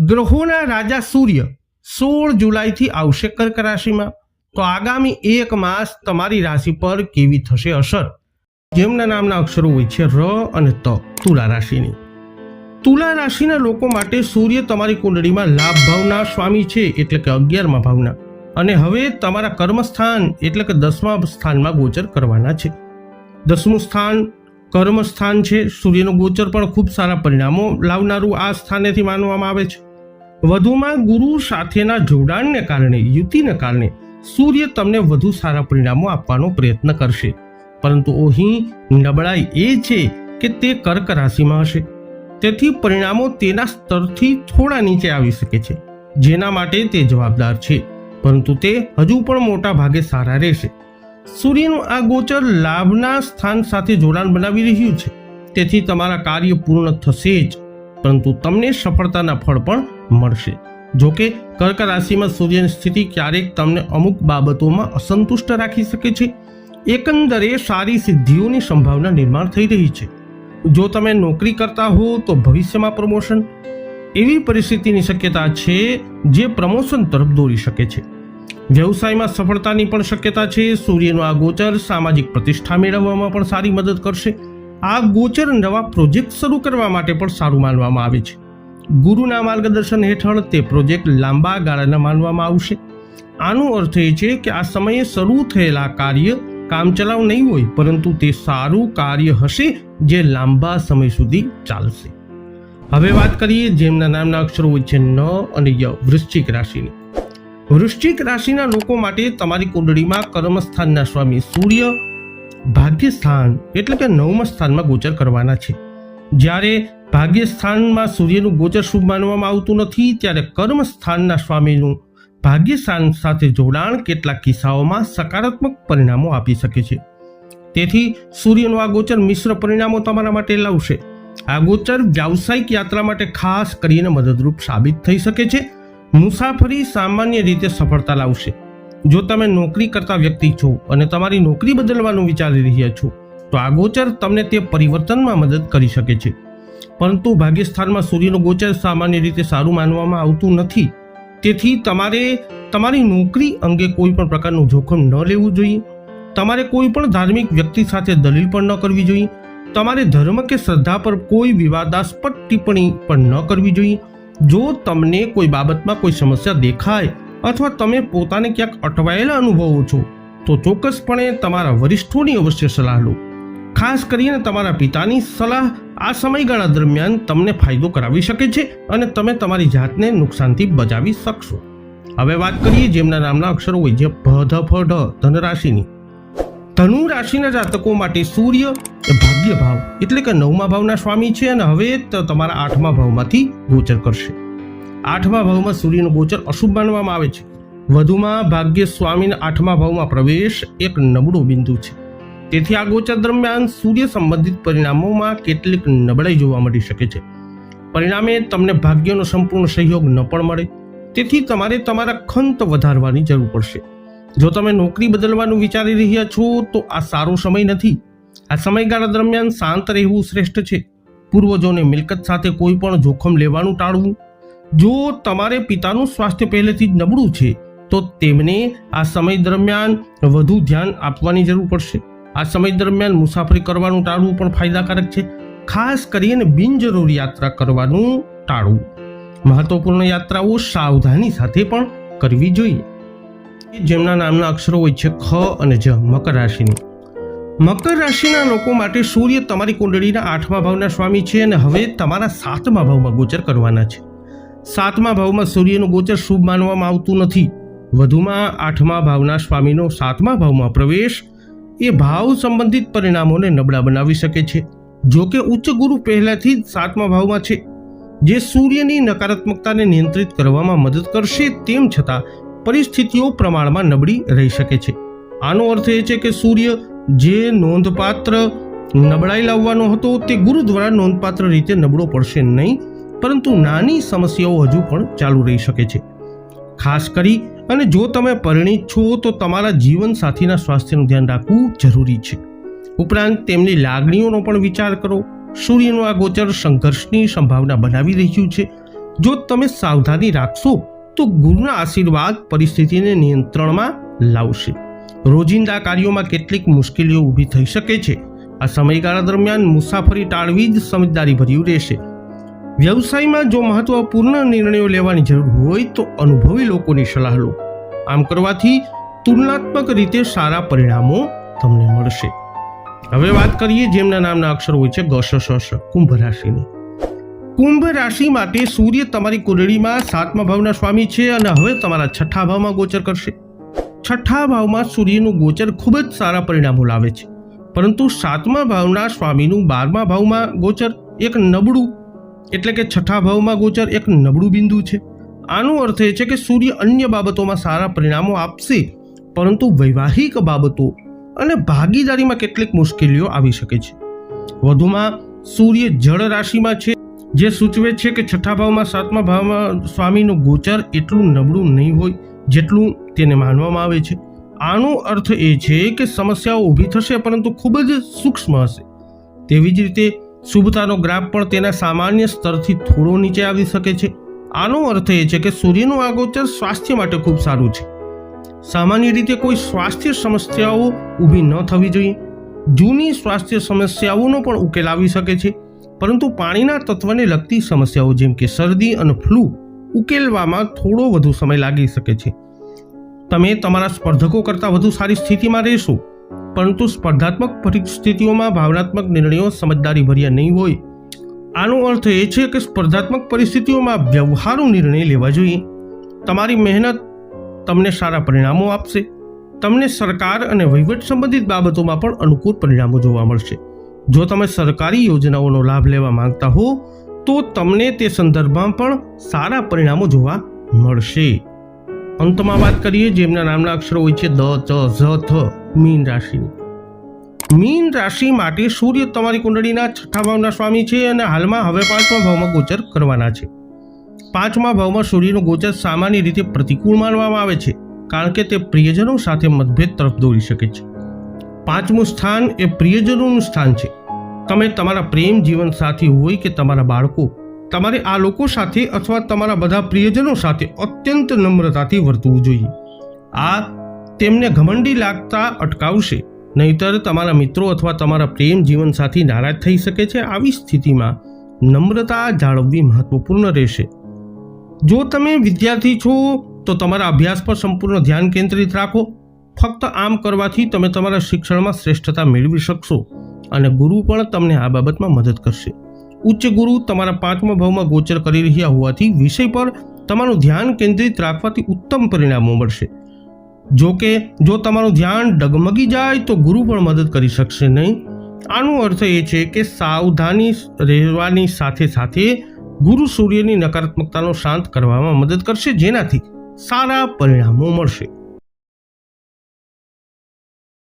ગ્રહોના રાજા સૂર્ય 16 જુલાઈથી આવશે કર્ક રાશિમાં. તો આગામી 1 માસ તમારી રાશિ પર કેવી થશે અસર? જેમના નામના અક્ષરો હોય છે ર અને ત. તુલા રાશિની. તુલા રાશિના લોકો માટે સૂર્ય તમારી કુંડળીમાં લાભ ભાવના સ્વામી છે, એટલે કે 11મા ભાવના, અને હવે તમારા કર્મસ્થાન એટલે કે 10મા સ્થાનમાં ગોચર કરવાના છે. 10મું સ્થાન કર્મ સ્થાન છે. સૂર્યનું ગોચર પણ ખૂબ સારા પરિણામો લાવનારું આ સ્થાનેથી માનવામાં આવે છે. વધુમાં ગુરુ સાથેના જોડાણને કારણે, યુતિને કારણે સૂર્ય તમને વધુ સારા પરિણામો આપવાનો પ્રયત્ન કરશે. પરંતુ અહીં નબળાઈ એ છે કે તે કર્ક રાશિમાં હશે, તેથી પરિણામો તેના સ્તરથી થોડા નીચે આવી શકે છે, જેના માટે તે જવાબદાર છે, પરંતુ તે હજુ પણ મોટા ભાગે સારા રહેશે. સૂર્યનું આ ગોચર લાભના સ્થાન સાથે જોડાણ બનાવી રહ્યું છે, તેથી તમારા કાર્ય પૂર્ણ થશે જ, પરંતુ તમને સફળતાના ફળ પણ મળશે. જોકે કર્ક રાશિમાં સૂર્યની સ્થિતિ ક્યારેક તમને અમુક બાબતોમાં અસંતુષ્ટ રાખી શકે છે. એકંદરે સારી સિદ્ધિઓની સંભાવના નિર્માણ થઈ રહી છે. જો તમે નોકરી કરતા હો તો ભવિષ્યમાં પ્રમોશન, એવી પરિસ્થિતિની શક્યતા છે જે પ્રમોશન તરફ દોરી શકે છે. વ્યવસાયમાં સફળતાની પણ શક્યતા છે. સૂર્યનું આ ગોચર સામાજિક પ્રતિષ્ઠા મેળવવામાં પણ સારી મદદ કરશે. આ ગોચર નવા પ્રોજેક્ટ શરૂ કરવા માટે પણ સારું માનવામાં આવે છે. ગુરુના માર્ગદર્શન હેઠળ તે પ્રોજેક્ટ લાંબા ગાળાના માનવામાં આવશે. આનો અર્થ એ છે કે આ સમયે શરૂ થયેલા કાર્ય કામચલાઉ નહીં હોય, પરંતુ તે સારું કાર્ય હશે જે લાંબા સમય સુધી ચાલશે. હવે વાત કરીએ જેમના નામના અક્ષરો હોય છે ન અને ય. વૃશ્ચિક રાશિની. વૃશ્ચિક રાશિના લોકો માટે તમારી કુંડળીમાં કર્મસ્થાનના સ્વામી સૂર્ય ભાગ્યસ્થાન એટલે કે 9મા સ્થાનમાં ગોચર કરવાના છે. જ્યારે ભાગ્યસ્થાનમાં સૂર્યનું ગોચર શુભ માનવામાં આવતું નથી, ત્યારે કર્મસ્થાનના સ્વામીનું ભાગ્યસ્થાન સાથે જોડાણ કેટલાક કિસ્સાઓમાં સકારાત્મક પરિણામો આપી શકે છે. તેથી સૂર્યનું આ ગોચર મિશ્ર પરિણામો તમારા માટે લાવશે. આ ગોચર વ્યાવસાયિક યાત્રા માટે ખાસ કરીને મદદરૂપ સાબિત થઈ શકે છે. મુસાફરી સામાન્ય રીતે સફળતા લાવશે. જો તમે નોકરી કરતા વ્યક્તિ છો અને તમારી નોકરી બદલવાનું વિચારી રહ્યા છો, તો આ ગોચર તમને તે પરિવર્તનમાં મદદ કરી શકે છે. પરંતુ ભાગ્યસ્થાનમાં સૂર્યનું ગોચર સામાન્ય રીતે સારું માનવામાં આવતું નથી, તેથી તમારે તમારી નોકરી અંગે કોઈ પણ પ્રકારનું જોખમ ન લેવું જોઈએ. તમારે કોઈ પણ ધાર્મિક વ્યક્તિ સાથે દલીલ પણ ન કરવી જોઈએ. તમારે ધર્મ કે શ્રદ્ધા પર કોઈ વિવાદાસ્પદ ટિપ્પણી પણ ન કરવી જોઈએ. જો તમને કોઈ બાબતમાં કોઈ સમસ્યા દેખાય અથવા તમે પોતાને ક્યાંક અટવાયેલા અનુભવો છો, તો ચોક્કસપણે તમારા વરિષ્ઠોની અવશ્ય સલાહ લો. ખાસ કરીને તમારા પિતાની સલાહ આ સમયગાળા દરમિયાન તમને ફાયદો કરાવી શકે છે અને તમે તમારી જાતને નુકસાનથી બચાવી શકશો. હવે વાત કરીએ જેમના નામના અક્ષરો હોય છે ભ ધ ફ ઢ. ધન રાશિની. ધનુ રાશિના જાતકો માટે સૂર્ય ભાગ્ય ભાવ એટલે કે 9મા ભાવના સ્વામી છે અને હવે તમારા 8મા ભાવમાંથી ગોચર કરશે. 8મા ભાવમાં સૂર્યનું ગોચર અશુભ માનવામાં આવે છે. વધુમાં ભાગ્ય સ્વામીના 8મા ભાવમાં પ્રવેશ એક નબળો બિંદુ છે. તેથી આ ગોચર દરમિયાન સૂર્ય સંબંધિત પરિણામોમાં કેટલીક નબળાઈ જોવા મળી શકે છે. પરિણામે તમને ભાગ્યનો સંપૂર્ણ સહયોગ ન પણ મળે, તેથી તમારે તમારા ખંત વધારવાની જરૂર પડશે. જો તમે નોકરી બદલવાનું વિચારી રહ્યા છો તો આ સારો સમય નથી. આ સમયગાળા દરમિયાન શાંત રહેવું શ્રેષ્ઠ છે. પૂર્વજોને મિલકત સાથે કોઈ પણ જોખમ લેવાનું ટાળવું. જો તમારે પિતાનું સ્વાસ્થ્ય પહેલેથી જ નબળું છે, તો તેમને આ સમય દરમિયાન વધુ ધ્યાન આપવાની જરૂર પડશે. આ સમય દરમિયાન મુસાફરી કરવાનું ટાળવું પણ ફાયદાકારક છે. ખાસ કરીને બિનજરૂરી યાત્રા કરવાનું ટાળવું. મહત્વપૂર્ણ યાત્રાઓ સાવધાની સાથે પણ કરવી જોઈએ. જેમના નામના અક્ષરો હોય છે ખ અને જ. મકર રાશિની. મકર રાશિના લોકો માટે સૂર્ય તમારી કુંડળીના 8મા ભાવના સ્વામી છે અને હવે તમારા 7મા ભાવમાં ગોચર કરવાના છે. 7મા ભાવમાં સૂર્યનું ગોચર શુભ માનવામાં આવતું નથી. વધુમાં 8મા ભાવના સ્વામીનો 7મા ભાવમાં પ્રવેશ એ ભાવ સંબંધિત પરિણામોને નબળા બનાવી શકે છે. જો કે ઉચ્ચ ગુરુ પહેલાથી જ 7મા ભાવમાં છે, જે સૂર્યની નકારાત્મકતાને નિયંત્રિત કરવામાં મદદ કરશે. તેમ છતાં પરિસ્થિતિઓ પ્રમાણમાં નબળી રહી શકે છે. આનો અર્થ એ છે કે સૂર્ય જે નોંધપાત્ર નબળાઈ લાવવાનો હતો તે ગુરુ દ્વારા નોંધપાત્ર રીતે નબળો પડશે નહીં, પરંતુ નાની સમસ્યાઓ હજુ પણ ચાલુ રહી શકે છે. ખાસ કરી અને જો તમે પરિણીત છો તો તમારા જીવન સાથીના સ્વાસ્થ્યનું ધ્યાન રાખવું જરૂરી છે. ઉપરાંત તેમની લાગણીઓનો પણ વિચાર કરો. સૂર્યનું આ ગોચર સંઘર્ષની સંભાવના બનાવી રહ્યું છે. જો તમે સાવધાની રાખશો તો ગુરુના આશીર્વાદ પરિસ્થિતિને નિયંત્રણમાં લાવશે. રોજિંદા કાર્યોમાં કેટલીક મુશ્કેલીઓ ઊભી થઈ શકે છે. આ સમયગાળા દરમિયાન મુસાફરી ટાળવી જ સમજદારી ભર્યું રહેશે. વ્યવસાયમાં જો મહત્વપૂર્ણ નિર્ણયો લેવાની જરૂર હોય તો અનુભવી લોકોની સલાહ લો. આમ કરવાથી તુલનાત્મક રીતે સારા પરિણામો તમને મળશે. હવે વાત કરીએ જેમના નામના અક્ષરો હોય છે ગ, શ, શ, શ, કુંભ રાશિની. કુંભ રાશિ માટે સૂર્ય તમારી કુંડળીમાં 7મા ભાવના સ્વામી છે અને હવે તમારા 6ઠા ભાવમાં ગોચર કરશે. 6ઠા ભાવમાં સૂર્યનું ગોચર ખૂબ જ સારા પરિણામો લાવે છે, પરંતુ 7મા ભાવના સ્વામીનું 12મા ભાવમાં ગોચર એક નબળું એટલે કે 6ઠા ભાવમાં ગોચર એક નબળું બિંદુ છે. આનો અર્થ એ છે કે સૂર્ય અન્ય બાબતોમાં સારા પરિણામો આપશે, પરંતુ વૈવાહિક બાબતો અને ભાગીદારીમાં કેટલીક મુશ્કેલીઓ આવી શકે છે. વધુમાં સૂર્ય જળ રાશિમાં છે, જે સૂચવે છે કે 6ઠા ભાવમાં 7મા ભાવમાં સ્વામીનું ગોચર એટલું નબળું નહીં હોય જેટલું તેને માનવામાં આવે છે. આનો અર્થ એ છે કે સમસ્યાઓ ઊભી થશે, પરંતુ ખૂબ જ સૂક્ષ્મ હશે. તેવી જ રીતે શુભતાનો ગ્રાફ પણ તેના સામાન્ય સ્તરથી થોડો નીચે આવી શકે છે. આનો અર્થ એ છે કે સૂર્યનું આ ગોચર સ્વાસ્થ્ય માટે ખૂબ સારું છે. સામાન્ય રીતે કોઈ સ્વાસ્થ્ય સમસ્યાઓ ઊભી ન થવી જોઈએ. જૂની સ્વાસ્થ્ય સમસ્યાઓનો પણ ઉકેલ આવી શકે છે, પરંતુ પાણીના તત્વને લગતી સમસ્યાઓ જેમ કે શરદી અને ફ્લૂ ઉકેલવામાં થોડો વધુ સમય લાગી શકે છે. તમે તમારા સ્પર્ધકો કરતાં વધુ સારી સ્થિતિમાં રહેશો, પરંતુ સ્પર્ધાત્મક પરિસ્થિતિઓમાં ભાવનાત્મક નિર્ણયો સમજદારી ભર્યા નહીં હોય. આનો અર્થ એ છે કે સ્પર્ધાત્મક પરિસ્થિતિઓમાં વ્યવહારુ નિર્ણય લેવા જોઈએ. તમારી મહેનત તમને સારા પરિણામો આપશે. તમને સરકાર અને વહીવટ સંબંધિત બાબતોમાં પણ અનુકૂળ પરિણામો જોવા મળશે. જો તમે સરકારી યોજનાઓનો લાભ લેવા માંગતા હો તો તમને તે સંદર્ભમાં પણ સારા પરિણામો જોવા મળશે. અંતમાં વાત કરીએ જેમના નામના અક્ષરો હોય છે દ, ચ, ઝ, થ, મીન રાશિની. મીન રાશિ માટે સૂર્ય તમારી કુંડળીના 6ઠા ભાવના સ્વામી છે અને હાલમાં હવે 5મા ભાવમાં ગોચર કરવાના છે. 5મા ભાવમાં સૂર્યનું ગોચર સામાન્ય રીતે પ્રતિકૂળ માનવામાં આવે છે, કારણ કે તે પ્રિયજનો સાથે મતભેદ તરફ દોરી શકે છે. 5મું સ્થાન એ પ્રિયજનોનું સ્થાન છે. તમે તમારા પ્રેમ જીવન સાથી હોય કે તમારા બાળકો, તમારે આ લોકો સાથે અથવા તમારા બધા પ્રિયજનો સાથે અત્યંત નમ્રતાથી વર્તવું જોઈએ. આ તેમને ઘમંડી લાગતા અટકાવશે, નહીતર તમારા મિત્રો અથવા તમારા પ્રેમ જીવન સાથી નારાજ થઈ શકે છે. આવી સ્થિતિમાં નમ્રતા જાળવવી મહત્વપૂર્ણ રહેશે. જો તમે વિદ્યાર્થી છો તો તમારા અભ્યાસ પર સંપૂર્ણ ધ્યાન કેન્દ્રિત રાખો. ફક્ત આમ કરવાથી તમે તમારા શિક્ષણમાં શ્રેષ્ઠતા મેળવી શકશો અને ગુરુ પણ તમને આ બાબતમાં મદદ કરશે. ઉચ્ચ ગુરુ તમારા 5મા ભાવમાં ગોચર કરી રહ્યા હોવાથી વિષય પર તમારું ધ્યાન કેન્દ્રિત રાખવાથી ઉત્તમ પરિણામો મળશે. જો કે જો તમારું ધ્યાન ડગમગી જાય તો ગુરુ પણ મદદ કરી શકશે નહીં. આનો અર્થ એ છે કે સાવધાની રહેવાની સાથે સાથે ગુરુ સૂર્યની નકારાત્મકતાનો શાંત કરવામાં મદદ કરશે, જેનાથી સારા પરિણામો મળશે.